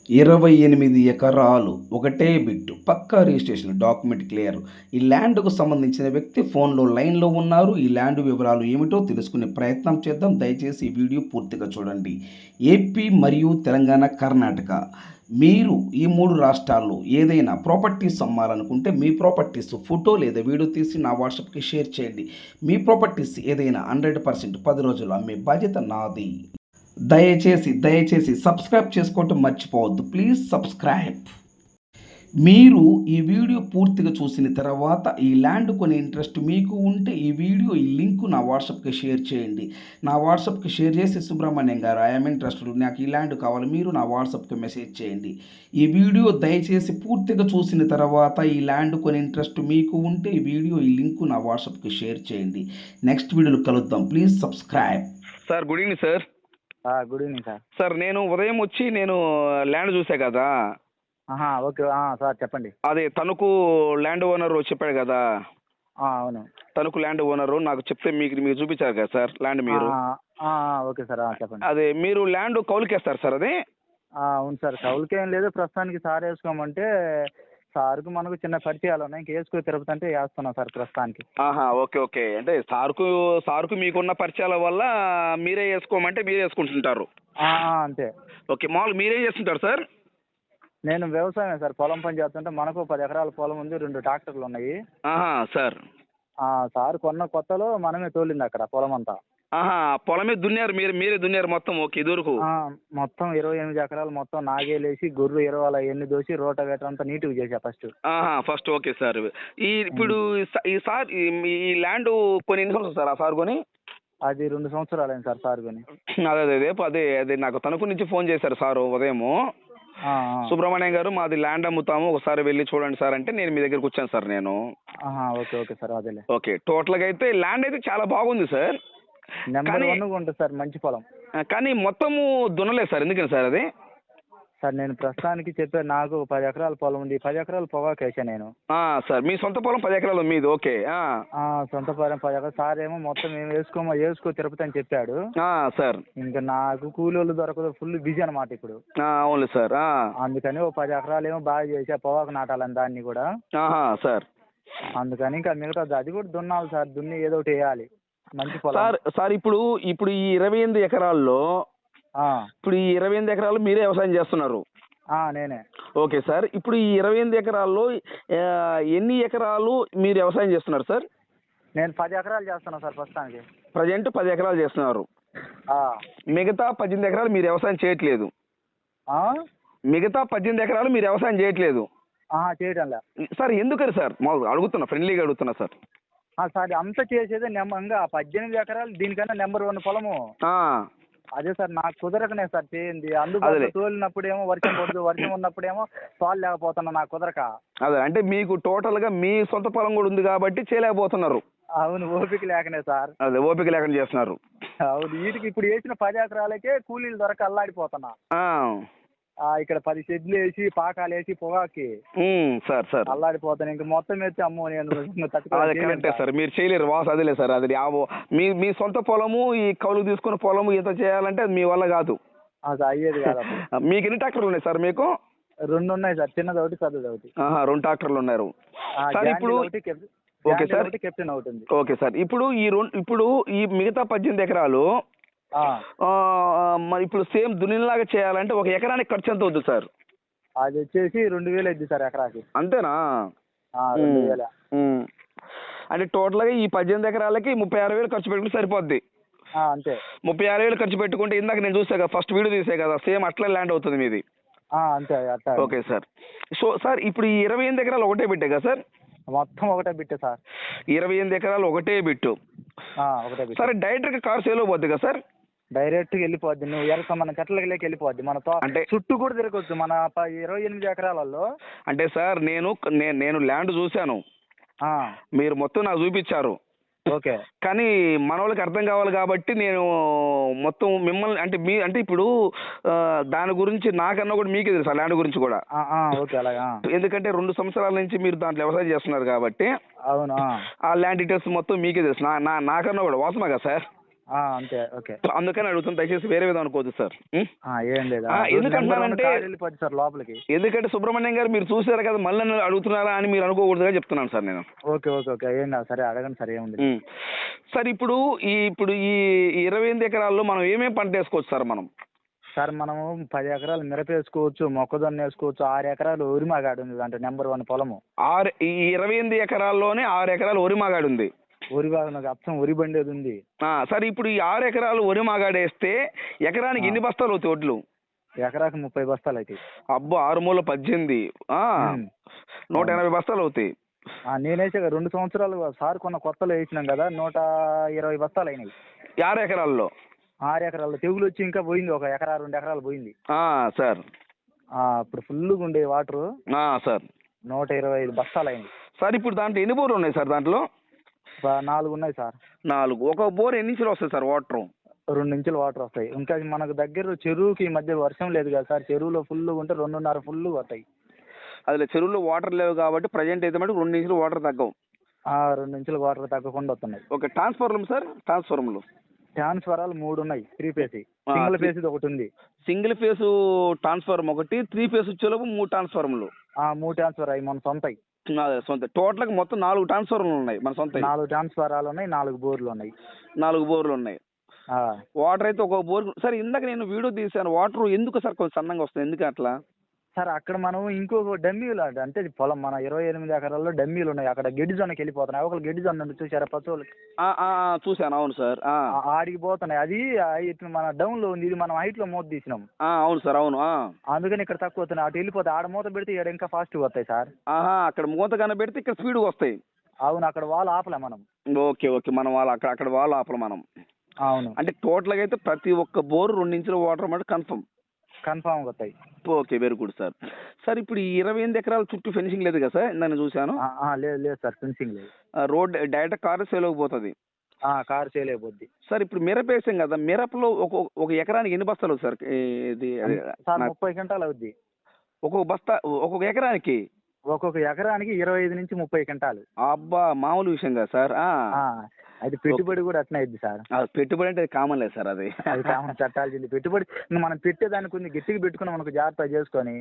28 ఎకరాలు ఒకటే బిట్టు పక్కా registration document clear. ఈ ల్యాండ్‌కు సంబంధించిన వ్యక్తి ఫోన్‌లో లైన్‌లో ఉన్నారు. ఈ ల్యాండ్ వివరాలు ఏమిటో తెలుసుకునే ప్రయత్నం చేద్దాం. దయచేసి ఈ వీడియో పూర్తిగా చూడండి. ఏపీ మరియు తెలంగాణ, కర్ణాటక మీరు ఈ 3 రాష్ట్రాల్లో ఏదైనా ప్రాపర్టీస్ అమ్మాలనుకుంటే మీ ప్రాపర్టీస్ ఫోటో లేదా వీడియో తీసి నా వాట్సాప్‌కి షేర్ చేయండి. మీ ప్రాపర్టీస్ ఏదైనా 100% 10 రోజుల్లో అమ్మే బాధ్యత నాది. దయచేసి సబ్స్క్రైబ్ చేసుకోవటం మర్చిపోవద్దు. Please subscribe. మీరు ఈ వీడియో పూర్తిగా చూసిన తర్వాత ఈ ల్యాండ్ కొనే ఇంట్రెస్ట్ మీకు ఉంటే ఈ వీడియో ఈ లింక్ నా వాట్సాప్కి షేర్ చేయండి. నా వాట్సాప్కి షేర్ చేసి సుబ్రహ్మణ్యం గారు ఐఎమ్ ఇంట్రెస్టెడ్, నాకు ఈ ల్యాండ్ కావాలి, మీరు నా వాట్సాప్కి మెసేజ్ చేయండి. ఈ వీడియో దయచేసి పూర్తిగా చూసిన తర్వాత ఈ ల్యాండ్ కొనే ఇంట్రెస్ట్ మీకు ఉంటే ఈ వీడియో ఈ లింక్ నా వాట్సాప్కి షేర్ చేయండి. నెక్స్ట్ వీడియోలో కలుద్దాం. Please subscribe. Sir good evening sir. Good evening sir. Sir నేను ఉదయం వచ్చి ల్యాండ్ చూసా కదా. ఓకే. సార్ చెప్పండి. అదే తణుకు ల్యాండ్ ఓనర్ చెప్పాడు కదా. అవును. తణుకు ల్యాండ్ ఓనరు నాకు చెప్తే మీరు చూపించారు కదా సార్ ల్యాండ్ మీరు. ఓకే సార్, చెప్పండి. అదే మీరు ల్యాండ్ కౌలుకేస్తారు సార్ అది? అవును సార్, కౌలుకేం లేదు, ప్రస్తుతానికి సార్ వేసుకోమంటే సార్కు మనకు చిన్న పరిచయాలు ఉన్నాయి. ఇంక వేసుకో తిరుపతి అంటే వేస్తున్నాం సార్ ప్రస్తుతానికి. ఓకే. అంటే సార్కు మీకున్న పరిచయాల వల్ల మీరే వేసుకోమంటే మీరే వేసుకుంటుంటారు. అంతే. ఓకే, మామూలుగా మీరేం చేస్తుంటారు సార్? నేను వ్యవసాయమే సార్, పొలం పని చేస్తుంటే మనకు 10 ఎకరాల పొలం ఉంది, 2 ట్రాక్టర్లు ఉన్నాయి. సార్ సార్ కొన్న కొత్తలో మనమే తోలింది అక్కడ పొలం అంతా. పొలమే దున్నారు మీరే దున్నారు మొత్తం? ఓకే, ఇదివరకు మొత్తం 28 ఎకరాలు మొత్తం నాగేలేసి గొర్రెలు 20 ఎన్ని దోసి రోటవేటర్ అంతా నీట్గా చేసా ఫస్ట్. Okay sir. ఇప్పుడు ఈ సార్ ఈ ల్యాండ్ కొన్ని ఎన్ని సంవత్సరాలు సార్ ఆ సార్ కొని? అది 2 సంవత్సరాలైంది సార్ సార్ కొని. అదే నాకు తణుకు నుంచి ఫోన్ చేశారు సార్ ఉదయము. సుబ్రహ్మణ్యం గారు మాది ల్యాండ్ అమ్ముతాము, ఒకసారి వెళ్ళి చూడండి సార్ అంటే నేను మీ దగ్గరకు వచ్చాను సార్ నేను. ఓకే సార్, అదేలే. ఓకే, టోటల్గా అయితే ల్యాండ్ అయితే చాలా బాగుంది సార్. నెంబర్ 1 ఉంటుంది సార్, మంచి పొలం. కానీ మొత్తము దున్నలేదు సార్, ఎందుకని సార్ అది? సార్ నేను ప్రస్తుతానికి చెప్పాను, నాకు 10 ఎకరాల పొలం ఉంది, 10 ఎకరాలు పొగాకు వేసా నేను. సార్ మీ సొంత పొలం 10 ఎకరాలు మీది? ఓకే. సొంత పొలం 10 ఎకరాలు. సార్ ఏమో మొత్తం మేము వేసుకో తిరుపతి అని చెప్పాడు సార్. ఇంకా నాకు కూలీలు దొరకదు, ఫుల్ బిజీ అనమాట ఇప్పుడు. అవును సార్. అందుకని 10 ఎకరాలు ఏమో బాగా చేసా, పొగాకు నాటాలని దాన్ని కూడా సార్. అందుకని ఇంకా మిగతా అది కూడా దున్నాలి సార్, దున్ని ఏదో ఒకటి వేయాలి మంచి పొలం. సార్ ఇప్పుడు ఈ 28 ఎకరాల్లో ఇప్పుడు ఈ 28 ఎకరాలు మీరే వ్యవసాయం చేస్తున్నారు? నేనే. Okay sir. ఇప్పుడు ఈ 28 ఎకరాల్లో ఎన్ని ఎకరాలు మీరు వ్యవసాయం చేస్తున్నారు సార్? నేను 10 ఎకరాలు చేస్తున్నాను సార్ ప్రస్తుతానికి. ప్రజెంట్ 10 ఎకరాలు చేస్తున్నారు. మిగతా 18 ఎకరాలు మీరు వ్యవసాయం చేయట్లేదు? మిగతా 18 ఎకరాలు మీరు వ్యవసాయం చేయట్లేదు? చేయడంలే సార్. ఎందుకని సార్? మామూలుగా అడుగుతున్నా, ఫ్రెండ్లీగా అడుగుతున్నా సార్. సార్ అంతా చేసేదే 18 ఎకరాలు దీనికన్నా నెంబర్ 1 పొలము. అదే సార్, నాకు కుదరకనే సార్ చేయింది. అందుబాటులో తోలినప్పుడేమో వర్షం పడదు, వర్షం ఉన్నప్పుడేమో పాలు లేకపోతున్నా, నాకు కుదరక. అదే అంటే మీకు టోటల్ గా మీ సొంత పొలం కూడా ఉంది కాబట్టి చేయలేకపోతున్నారు. అవును, ఓపిక లేకనే సార్. అదే ఓపిక లేకనే చేస్తున్నారు. అవును, వీటికి ఇప్పుడు వేసిన 10 ఎకరాలకే కూలీలు దొరక అల్లాడిపోతున్నా. ఇక్కడ 10 షెడ్లు వేసి పాకాలు వేసి పొగాకి సార్ అల్లాడిపోతాను. ఇంక మొత్తం ఎత్తి అమ్మో నేను కరెక్టే సార్, మీరు చేయలేరు వాస్. అదేలే సార్, అది మీ సొంత పొలము ఈ కౌలు తీసుకున్న పొలము ఇంత చేయాలంటే అది మీ వల్ల కాదు, అది అయ్యేది కాదు. మీకు ఎన్ని ట్రాక్టర్లు ఉన్నాయి సార్? మీకు 2 ఉన్నాయి సార్, చిన్నది ఒకటి పెద్దది ఒకటి. 2 ట్రాక్టర్లు ఉన్నారు సార్. ఇప్పుడు ఓకే సార్, కెప్టెన్ ఒకటి ఉంది. Okay sir. ఇప్పుడు ఈ మిగతా 18 ఎకరాలు మరి ఇప్పుడు సేమ్ దున్నిలాగా చేయాలంటే ఒక ఎకరానికి ఖర్చు ఎంత అవుతుంది సార్? అది వచ్చేసి 2000 అయింది సార్ ఎకరాకి. అంతేనా? 2000. అంటే టోటల్గా ఈ 18 ఎకరాలకి 36,000 ఖర్చు పెట్టుకుంటే సరిపోద్ది. అంతే. 36,000 ఖర్చు పెట్టుకుంటే ఇందాక నేను చూసా కదా, ఫస్ట్ వీడియో తీసే కదా, సేమ్ అట్లా ల్యాండ్ అవుతుంది మీది. అంతే. Okay sir. సో సార్ ఇప్పుడు ఈ 28 ఎకరాలు ఒకటే బిట్టే కదా సార్? మొత్తం ఒకటే బిట్టే సార్. 28 ఎకరాలు ఒకటే బిట్టు. సరే, డైరెక్ట్గా కార్ సేల్ అయిపోద్ది కదా సార్? డైరెక్ట్గా వెళ్ళిపోద్ది. నువ్వు మన చెట్లకి వెళ్ళిపోద్ది. మన అంటే చుట్టూ కూడా తిరగొచ్చు మన 28 ఎకరాలలో. అంటే సార్ నేను ల్యాండ్ చూశాను, మీరు మొత్తం నాకు చూపించారు. ఓకే. కానీ మన వాళ్ళకి అర్థం కావాలి కాబట్టి నేను మొత్తం మిమ్మల్ని అంటే ఇప్పుడు దాని గురించి నాకన్నా కూడా మీకే తెలుసు ఆ ల్యాండ్ గురించి కూడా. ఓకే, అలాగా. ఎందుకంటే 2 సంవత్సరాల నుంచి మీరు దాంట్లో వ్యవసాయం చేస్తున్నారు కాబట్టి అవును, ఆ ల్యాండ్ డీటెయిల్స్ మొత్తం మీకే తెలుసు నాకన్నా కూడా. వాసన కదా సార్? అంతే. ఓకే. అందుకని అడుగుతాను, దయచేసి వేరే విధం అనుకోవద్దు సార్. ఏం లేదు. ఎందుకంటున్నానంటే వెళ్ళిపోద్ది సార్ లోపలికి. ఎందుకంటే సుబ్రహ్మణ్యం గారు మీరు చూసారు కదా, మళ్ళీ నన్ను అడుగుతున్నారా అని మీరు అనుకోకూడదుగా చెప్తున్నాను సార్ నేను. ఓకే. ఓకే. ఓకే. ఏం కాదు. సరే అడగండి సార్, ఏముంది. సార్ ఇప్పుడు ఈ 28 ఎకరాల్లో మనం ఏమేమి పంట వేసుకోవచ్చు సార్ మనం? సార్ మనము 10 ఎకరాలు మిరప వేసుకోవచ్చు, మొక్కజొన్న వేసుకోవచ్చు, 6 ఎకరాలు ఉరిమాగాడు ఉంది, అంటే నెంబర్ 1 పొలము. ఈ 28 ఎకరాల్లోనే 6 ఎకరాలు వరి మాగాడు ఉంది. వరి బాగా అచ్చం వరి బండేది ఉంది. సార్ ఇప్పుడు ఈ 6 ఎకరాలు వరి మాగాడు వేస్తే ఎకరానికి ఎన్ని బస్తాలు అవుతాయి వడ్లు? ఎకరాకు 30 బస్తాలు అవుతాయి. అబ్బో 6 మూల 18, 180 బస్తాలు అవుతాయి. నేనైతే 2 సంవత్సరాలు సార్ కొన్న కొత్తలో వేసినాం కదా, 120 బస్తాలు అయినాయి 6 ఎకరాల్లో. 6 ఎకరాల్లో తెగులు వచ్చి ఇంకా పోయింది, 1 ఎకరా 2 ఎకరాలు పోయింది సార్. ఇప్పుడు ఫుల్గా ఉండే వాటరు సార్. 125 బస్తాలు అయింది సార్. ఇప్పుడు దాంట్లో ఎన్ని బోర్లు ఉన్నాయి సార్? దాంట్లో 4 ఉన్నాయి సార్. 4. ఒక బోర్ ఎన్ని ఇంచులు వస్తాయి సార్ వాటర్? 2 ఇంచులు వాటర్ వస్తాయి. ఇంకా మనకు దగ్గర చెరువుకి ఈ మధ్య వర్షం లేదు కదా సార్, చెరువులో ఫుల్గా ఉంటే 2.5 ఫుల్గా వస్తాయి. అదిలే, చెరువులో వాటర్ లేవు కాబట్టి ప్రజెంట్ అయితే మటుకు 2 ఇంచులు వాటర్ తగ్గవు. 2 ఇంచులు వాటర్ తగ్గకుండా వస్తున్నాయి. ఓకే. ట్రాన్స్ఫార్మర్లు సార్? ట్రాన్స్ఫారాలు 3 ఉన్నాయి, 3 ఫేస్. సింగిల్ ఫేస్ ఒకటి ఉంది. సింగిల్ ఫేస్ ట్రాన్స్ఫార్మర్ ఒకటి, 3 ఫేస్ వచ్చేలోపు 3 ట్రాన్స్ఫార్మర్లు. 3 ట్రాన్స్ఫర్ అవి మన సొంత. సొంత. టోటల్గా మొత్తం 4 ట్రాన్స్ఫార్మర్లు ఉన్నాయి మన సొంత. 4 ట్రాన్స్ఫారాలు ఉన్నాయి, 4 బోర్లు ఉన్నాయి. 4 బోర్లు ఉన్నాయి. వాటర్ అయితే ఒక బోర్. సార్ ఇందాక నేను వీడియో తీసాను, వాటర్ ఎందుకు సార్ కొంచెం సన్నంగా వస్తుంది, ఎందుకు అట్లా? సార్ అక్కడ మనం ఇంకొక డమ్మీలు అంటే పొలం మన 28 ఎకరాల్లో డమ్మీలు ఉన్నాయి, అక్కడ గెడ్డి జొన్నకి వెళ్ళిపోతున్నాయి. ఒకళ్ళు గెడ్డి జొన్న చూసారా పశువులు? చూసాను. అవును సార్. ఆడికి పోతున్నాయి. అది ఇట్లా మన డౌన్ లో ఉంది, ఇది మనం హైట్ లో మూత తీసినాం. అవును సార్. అవును. అందుకని ఇక్కడ తక్కువ వస్తున్నాయి. అటు వెళ్ళిపోతాయి. ఆడ మూత పెడితే ఇక్కడ ఇంకా ఫాస్ట్ వస్తాయి సార్. అక్కడ మూత కనబెడితే ఇక్కడ స్పీడ్గా వస్తాయి. అవును. అక్కడ వాళ్ళు ఆపలే మనం. ఓకే. ఓకే. మనం వాళ్ళు అక్కడ వాళ్ళు ఆపలే మనం. అవును. అంటే టోటల్గా అయితే ప్రతి ఒక్క బోరు 2 ఇంచుల వాటర్ మాట కన్ఫర్మ్ వస్తాయి. Okay. Very good sir. Sir ఇప్పుడు ఈ 28 ఎకరాల చుట్టూ ఫెన్సింగ్ లేదు కదా సార్? నేను చూశాను. లేదు సార్, ఫెన్సింగ్ లేదు. రోడ్ డైరెక్ట్ కారు సేలోకి కారు సేల్ అయిపోద్ది సార్. ఇప్పుడు మిరప వేసాం కదా, మిరపలో ఒక ఎకరానికి ఎన్ని బస్తాలు అవుతుంది సార్? ఇది సార్ 30 క్వింటాలు అవుద్ది ఒక్కొక్క బస్తా. ఒక్కొక్క ఎకరానికి 25 నుంచి 30 క్వింటాలు. అబ్బా, మామూలు విషయం కదా సార్. అది పెట్టుబడి కూడా అట్నే అయింది సార్. పెట్టుబడి అంటే కామన్ లేదు సార్, అది కామన్ చట్టాల్సింది. పెట్టుబడి మనం పెట్టేదానికి కొన్ని గట్టిగా పెట్టుకుని మనకు జాగ్రత్త చేసుకొని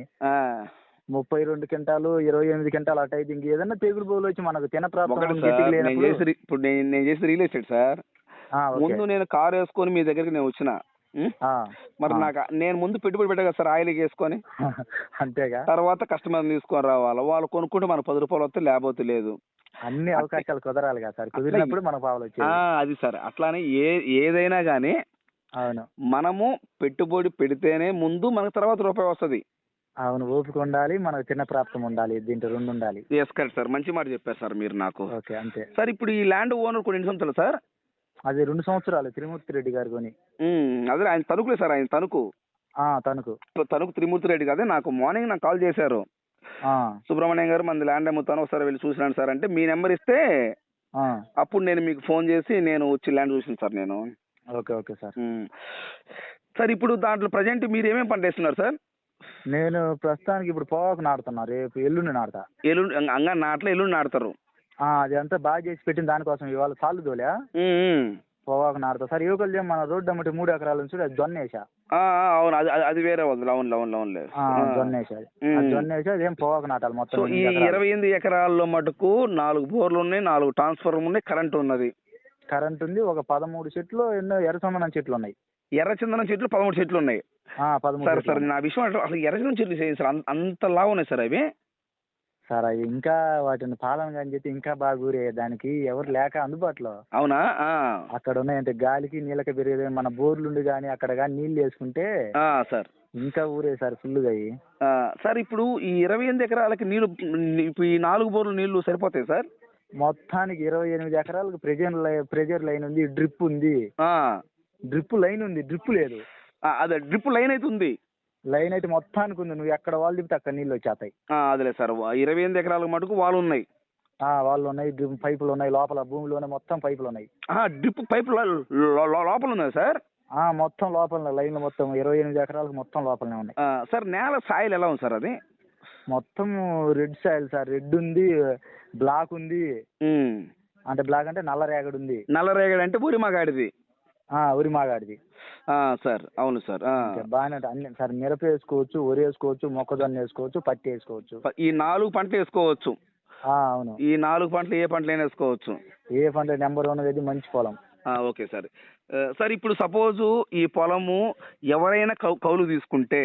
32 క్వింటాలు 28 క్వింటాలు అటు అయితే ఇంకేదన్నా తెగులు బోలు వచ్చి మనకు ఇప్పుడు నేను చేసి రియల్ ఎస్టేట్ సార్. ముందు నేను కారు వేసుకొని మీ దగ్గరికి నేను వచ్చిన, మరి నాకు నేను ముందు పెట్టుబడి పెట్టా కదా సార్, ఆయిల్ వేసుకొని. అంతేగా. తర్వాత కస్టమర్ తీసుకొని రావాలి, వాళ్ళు కొనుక్కుంటే మనకు 10 రూపాయలు వస్తే లేకపోతే లేదు. అన్ని అవకాశాలు కుదరాలి కదా సార్, కుదిరినప్పుడు మన పావులు వచ్చాయి. అది సార్. అట్లానే ఏదైనా కానీ అవును, మనము పెట్టుబడి పెడితేనే ముందు మనకు తర్వాత రూపాయి వస్తుంది. అవును, ఓపిక ఉండాలి, మనకు చిన్న ప్రాప్తం ఉండాలి, దీంట్లో 2 ఉండాలి. ఎస్ కరెక్ట్ సార్, మంచి మాట చెప్పారు సార్ మీరు నాకు. ఓకే, అంతే సార్. ఇప్పుడు ఈ ల్యాండ్ ఓనర్ కొన్ని ఎన్ని సంవత్సరాలు సార్? అది 2 సంవత్సరాలు, త్రిమూర్తి రెడ్డి గారు కొని. అదే ఆయన తణుకులే సార్, ఆయన తణుకు త్రిమూర్తి రెడ్డి కాదే. నాకు మార్నింగ్ కాల్ చేశారు, సుబ్రహ్మణ్యం గారు మంది ల్యాండ్ అమ్ముతాను ఒకసారి వెళ్ళి చూసినాను సార్ అంటే, మీ నెంబర్ ఇస్తే అప్పుడు నేను మీకు ఫోన్ చేసి నేను వచ్చి ల్యాండ్ చూసాను సార్ నేను. Okay okay sir. సార్ ఇప్పుడు దాంట్లో ప్రజెంట్ మీరు ఏమేమి పంట వేస్తున్నారు సార్? నేను ప్రస్తుతానికి ఇప్పుడు పొగాకు నాటుతున్నా, రేపు ఎల్లుండి నాటుతా. ఎల్లుండి నాటుతారు? అది అంతా బాగా చేసి పెట్టిన దానికోసం ఇవాళ సాలు దోలే పొగాకు నాటుతా సార్. యువకులు మన రోడ్డు అమ్మటి 3 ఎకరాల నుంచి అది జొన్న వేసా. అవును, అది వేరే వద్దు. అవును జొన్న వేసా, అదేం పొగాకు నాటాలి మొత్తం. ఈ 28 ఎకరాల్లో మటుకు 4 బోర్లు ఉన్నాయి, 4 ట్రాన్స్ఫార్మర్ ఉన్నాయి, కరెంట్ ఉన్నది. కరెంట్ ఉంది. ఒక 13 చెట్లు, ఎన్నో ఎర్రచందనం చెట్లు ఉన్నాయి. ఎర్రచందనం చెట్లు 13 చెట్లు ఉన్నాయి. 13. సార్ నా విషయం అసలు ఎర్రచందనం చెట్లు చేయండి సార్, అంత లావు ఉన్నాయి సార్ అవి. సార్ అవి ఇంకా వాటిని పాలన అని చెప్పి ఇంకా బాగా ఊరే, దానికి ఎవరు లేక అందుబాటులో. అవునా? అక్కడ ఉన్నాయంటే గాలికి నీళ్ళకి పెరిగేది, మన బోర్లుండి కానీ అక్కడ కానీ నీళ్ళు వేసుకుంటే సార్ ఇంకా ఊరే సార్ ఫుల్గా అయ్యి. సార్ ఇప్పుడు ఈ 28 ఎకరాలకి నీళ్లు, ఈ 4 బోర్లు నీళ్లు సరిపోతాయి సార్? మొత్తానికి 28 ఎకరాలకు ప్రెజర్ లైన్ ఉంది, డ్రిప్ ఉంది. డ్రిప్ లైన్ ఉంది, డ్రిప్ లేదు. అదే డ్రిప్ లైన్ అయితే ఉంది. లైన్ అయితే మొత్తానికి ఉంది, నువ్వు ఎక్కడ వాళ్ళు దిపితే అక్కడ నీళ్ళు వచ్చేస్తాయి. అదేలే సార్. 28 ఎకరాలకు మటుకు వాళ్ళు ఉన్నాయి. వాళ్ళు ఉన్నాయి, పైపులు ఉన్నాయి, లోపల భూమిలోనే మొత్తం పైపులు ఉన్నాయి. డ్రిప్ పైపు లోపల ఉన్నాయి సార్? మొత్తం లోపల లైన్లు మొత్తం 28 ఎకరాలకు మొత్తం లోపలనే ఉన్నాయి. సార్ నేల సాయిల్ ఎలా ఉంది సార్? అది మొత్తం రెడ్ సాయిల్ సార్. రెడ్ ఉంది, బ్లాక్ ఉంది. అంటే బ్లాక్ అంటే నల్ల రేగడి ఉంది. నల్ల రేగడి అంటే వరి మగాడిది. ఉరి మాగాడిది. సార్ అవును సార్. బాగానే ఉంటుంది అన్ని సార్. మిరప వేసుకోవచ్చు, వరి వేసుకోవచ్చు, మొక్కజొన్న వేసుకోవచ్చు, పత్తి వేసుకోవచ్చు. ఈ 4 పంటలు వేసుకోవచ్చు. అవును. ఈ 4 పంటలు ఏ పంటలైనా వేసుకోవచ్చు. ఏ పంట నెంబర్ 1 అయితే మంచి పొలం. Okay sir. సార్ ఇప్పుడు సపోజు ఈ పొలము ఎవరైనా కౌలు తీసుకుంటే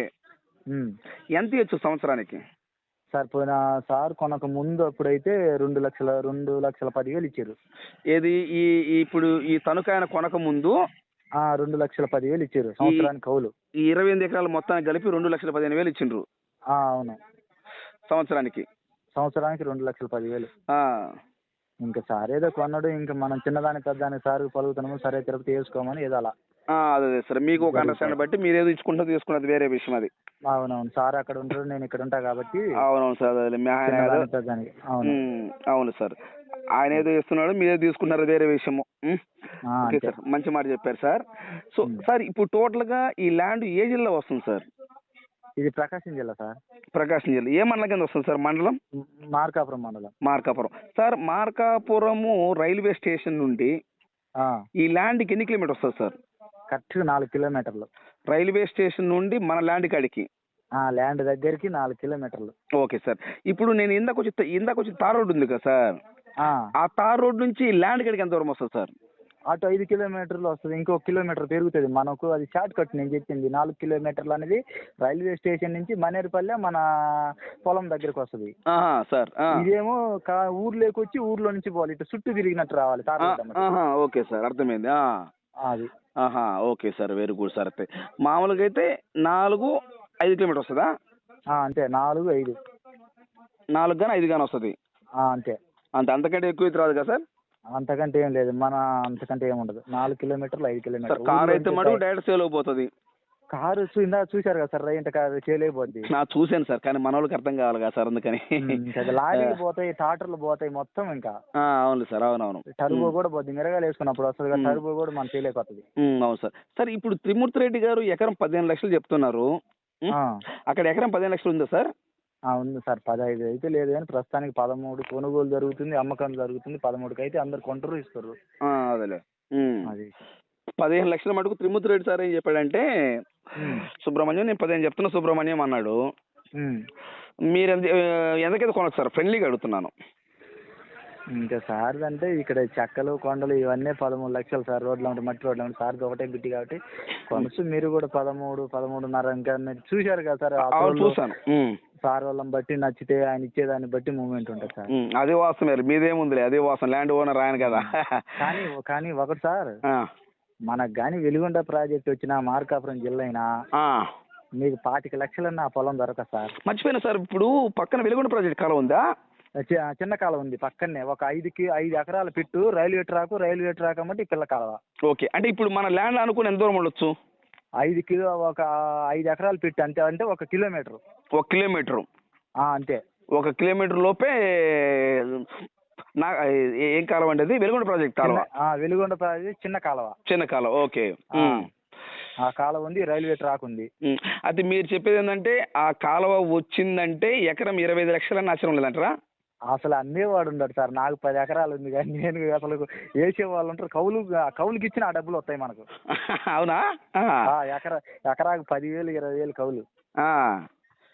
ఎంత ఇవ్వచ్చు సంవత్సరానికి? సార్ పోయిన సార్ కొనక ముందు అప్పుడైతే 2,10,000 ఇచ్చారు. ఏది ఇప్పుడు ఈ తణుకాయన కొనక ముందు 2,10,000 ఇచ్చారు సంవత్సరానికి కౌలు. ఈ 28 ఎకరాలు మొత్తానికి కలిపి 2,15,000 ఇచ్చిండ్రు అవును. సంవత్సరానికి 2,10,000. ఇంకా సార్ ఏదో కొన్నాడు. ఇంకా మనం చిన్నదానికి పెద్దదానికి సార్ పలుకుతున్నాము, సరే తిరుపతి వేసుకోమని ఏదో అలా. అదే సార్, మీకు ఒక అండర్స్టాండ్ బట్టి మీరు ఏదో ఇచ్చుకుంటూ తీసుకున్నది వేరే విషయం అది. అవునవును. సార్ అక్కడ ఉంటారు, నేను ఇక్కడ ఉంటా కాబట్టి. అవునవును సార్. అవును సార్, ఆయన ఏదో ఇస్తున్నాడు, మీరేదో తీసుకున్నారు వేరే విషయము. ఓకే సార్, మంచి మాట చెప్పారు సార్. సో సార్ ఇప్పుడు టోటల్ గా ఈ ల్యాండ్ ఏ జిల్లా వస్తుంది సార్? ఇది ప్రకాశం జిల్లా సార్. ప్రకాశం జిల్లా ఏ మండలం కింద వస్తుంది సార్? మండలం మార్కాపురం మండలం. Markapuram sir. Markapuram railway station నుండి ఈ ల్యాండ్కి ఎన్ని కిలోమీటర్ వస్తుంది సార్? కరెక్ట్గా 4 కిలోమీటర్లు. రైల్వే స్టేషన్ నుండి మన ల్యాండ్ కాడికి ల్యాండ్ దగ్గరికి 4 కిలోమీటర్లు. Okay sir. ఇప్పుడు నేను ఇందాక వచ్చి తార్ రోడ్ ఉంది కదా సార్, ఆ తార్ రోడ్ నుంచి ల్యాండ్ కాడికి ఎంత దూరం వస్తుంది సార్? అటు 5 కిలోమీటర్లు వస్తుంది. ఇంకో కిలోమీటర్ పెరుగుతుంది మనకు. అది షార్ట్ కట్ నేను చెప్పింది. 4 కిలోమీటర్లు అనేది రైల్వే స్టేషన్ నుంచి మనేరుపల్లె మన పొలం దగ్గరకు వస్తుంది సార్. ఇదేమో ఊర్లోకి వచ్చి ఊర్లో నుంచి పోవాలి, ఇటు చుట్టూ తిరిగినట్టు రావాలి. ఓకే సార్, అర్థమైంది. అది. Okay sir, very good sir. అయితే మామూలుగా అయితే 4-5 కిలోమీటర్ వస్తుందా? అంతే, 4-5. 4 కానీ 5 కానీ వస్తుంది అంతే. అంతకంటే ఎక్కువ అయితే రాదు కదా సార్? అంతకంటే ఏం లేదు, అంతకంటే ఏమి ఉండదు. 4 కిలోమీటర్లు 5 కిలోమీటర్లు. కార్ అయితే మటుకు డైరెక్ట్ సేల్ అయిపోతుంది. కారు ఇందాక చూశారు కదా సార్, ఇంత చేయలేకపోద్ది. చూశాను సార్, కానీ మన వాళ్ళకి అర్థం కావాలి కదా సార్, అందుకని. లారీలు పోతాయి, టాటర్లు పోతాయి మొత్తం. ఇంకా అవును సార్, అవునవును. టర్బో కూడా పోద్ది, మిరగాలు వేసుకున్నప్పుడు వస్తుంది కదా, టర్బో కూడా మనం చేయలేకపోతుంది. అవును సార్. సార్ ఇప్పుడు త్రిమూర్తి రెడ్డి గారు ఎకరం 15 లక్షలు చెప్తున్నారు, అక్కడ ఎకరం 15 లక్షలు ఉందా సార్? ఉంది సార్. 15 అయితే లేదు కానీ ప్రస్తుతానికి 13 కొనుగోలు జరుగుతుంది, అమ్మకం జరుగుతుంది. 13కి అయితే అందరు కొంటారు, ఇస్తారు. అదేలే. అది 15 లక్షల మటుకు త్రిమూర్తి రెడ్డి సార్ ఏం చెప్పాడంటే, సుబ్రహ్మణ్యం నేను 15 చెప్తున్నా సుబ్రహ్మణ్యం అన్నాడు. మీరు ఎంతకైతే కొనచ్చు సార్? ఫ్రెండ్లీగా అడుగుతున్నాను. ఇంకా సార్ అంటే ఇక్కడ చెక్కలు కొండలు ఇవన్నీ 13 లక్షలు సార్. రోడ్లు ఉంటాయి, మట్టి రోడ్లు ఉంటాయి. సార్ది ఒకటే బిట్టి కాబట్టి కొనసు. మీరు కూడా 13-13.5 ఇంకా మీరు చూశారు కదా సార్. చూసాను. సార్ వాళ్ళని బట్టి నచ్చితే ఆయన ఇచ్చేదాన్ని బట్టి మూవ్మెంట్ ఉంటుంది సార్. అదే వాస్తవం, మీదేముందిలే, అదే వాస్తవం. ల్యాండ్ ఓనర్ ఆయన కదా. కానీ ఒకటి సార్, మనకు కానీ వెలుగొండ ప్రాజెక్ట్ వచ్చిన మార్కాపురం జిల్లా అయినా మీకు 25 లక్షలన్నా ఆ పొలం దొరకదు సార్. మర్చిపోయినా సార్, ఇప్పుడు పక్కన వెలుగొండ ప్రాజెక్ట్ కాలం ఉందా? చిన్న కాలం ఉంది పక్కనే. ఒక 5 ఎకరాల పెట్టు, రైల్వే ట్రాక్ అమ్మటి పిల్ల కాలువ. ఓకే, అంటే ఇప్పుడు మన ల్యాండ్ అనుకుని ఎంత దూరం ఉండొచ్చు? 5 ఎకరాలు పెట్టి అంతే. అంటే 1 కిలోమీటర్. 1 కిలోమీటర్ అంతే. 1 కిలోమీటర్ లోపే ఏం కాలువ అంటే అది? వెలుగొండ ప్రాజెక్ట్ కాలువ. వెలుగొండ ప్రాజెక్ట్ చిన్న కాలువ. ఓకే. ఆ కాలువ ఉంది, రైల్వే ట్రాక్ ఉంది. అయితే మీరు చెప్పేది ఏంటంటే, ఆ కాలువ వచ్చిందంటే ఎకరం 25 లక్షలని ఆశ్చర్యం లేదంటారా? అసలు అమ్మేవాడు ఉండడు సార్. నాకు 10 ఎకరాలు ఉంది కానీ నేను అసలు వేసే వాళ్ళు ఉంటారు. కౌలుకి ఇచ్చిన ఆ డబ్బులు వస్తాయి మనకు. అవునా? ఎకరాకు 10,000 20,000 కౌలు.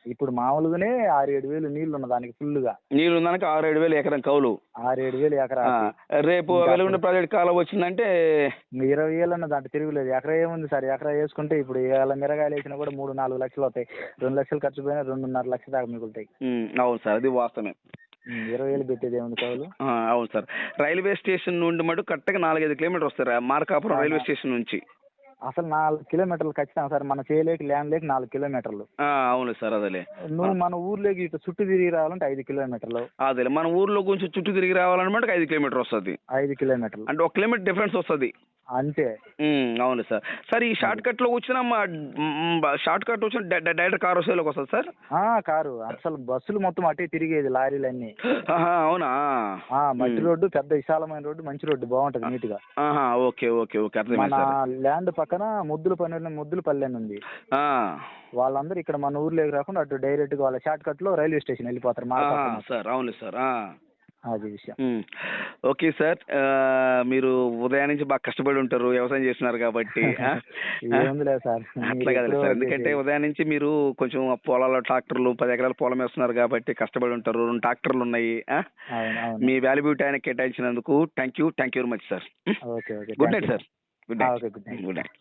ఇప్పుడు మామూలుగానే 6-7 వేలు నీళ్లు ఉన్న దానికి ఫుల్గా. నీళ్లు ఉన్నదానికి 6-7 వేలు ఎకరం కౌలు. 6-7 వేలు ఎకరా. రేపు వెలుగొండ ప్రాజెక్ట్ కాలం వచ్చిందంటే 20,000 అన్న దాంట్లో తిరుగులేదు. ఎకరా ఏముంది సార్? ఎకరా వేసుకుంటే ఇప్పుడు ఇవాళ మిరగాయలు వేసినా కూడా 3-4 లక్షలు అవుతాయి. 2 లక్షలు ఖర్చు పోయినా 2.5 లక్షల దాకా మిగులుతాయి. అవును సార్, అది వాస్తవమే. 20,000 పెట్టేది ఏముంది కౌలు. అవును సార్. రైల్వే స్టేషన్ నుండి మటు కరెక్ట్గా 4-5 కిలోమీటర్ వస్తారు మార్కాపురం రైల్వే స్టేషన్ నుంచి. అసలు 4 కిలోమీటర్లు ఖచ్చితంగా సార్. మన చేయలేక ల్యాండ్ లేక 4 కిలోమీటర్లు. అవును సార్, అదేలే. నువ్వు మన ఊర్లోకి ఇటు చుట్టూ తిరిగి రావాలంటే 5 కిలోమీటర్లు. అదేలే, మన ఊర్లో కొంచెం చుట్టూ తిరిగి రావాలన్నమాట 5 కిలోమీటర్ వస్తుంది. 5 కిలోమీటర్లు అంటే 1 కిలోమీటర్ డిఫరెన్స్ వస్తుంది అంతే. అవును సార్. సార్ ఈ షార్ట్ కట్ లో వచ్చిన డైరెక్ట్ కార్ వస్తేలోకి వస్తుంది సార్? కారు అసలు బస్సులు మొత్తం అటే తిరిగేది, లారీలన్నీ. అవునా? మట్టి రోడ్డు, పెద్ద విశాలమైన రోడ్డు, మంచి రోడ్డు, బాగుంటది నీట్ గా. ఓకే ఓకే ఓకే, మన ల్యాండ్ పక్కన ముద్దులపల్లి అని ఉంది. వాళ్ళందరూ ఇక్కడ మన ఊర్లోకి రాకుండా అటు డైరెక్ట్ గా వాళ్ళ షార్ట్ కట్ లో రైల్వే స్టేషన్ వెళ్ళిపోతారు. సార్ అవును సార్. అది విషయం. Okay sir. మీరు ఉదయం నుంచి బాగా కష్టపడి ఉంటారు వ్యవసాయం చేస్తున్నారు కాబట్టి. ఏముందిలే సార్, అట్లా కదా సార్, ఎందుకంటే ఉదయం నుంచి మీరు కొంచెం పొలాల్లో ట్రాక్టర్లు 10 ఎకరాల పొలం వేస్తున్నారు కాబట్టి కష్టపడి ఉంటారు. 2 ట్రాక్టర్లు ఉన్నాయి. మీ వాల్యుబుల్ టైం కేటాయించినందుకు thank you very much sir. Okay okay. Good night sir. Good night. Okay, good night. Good night.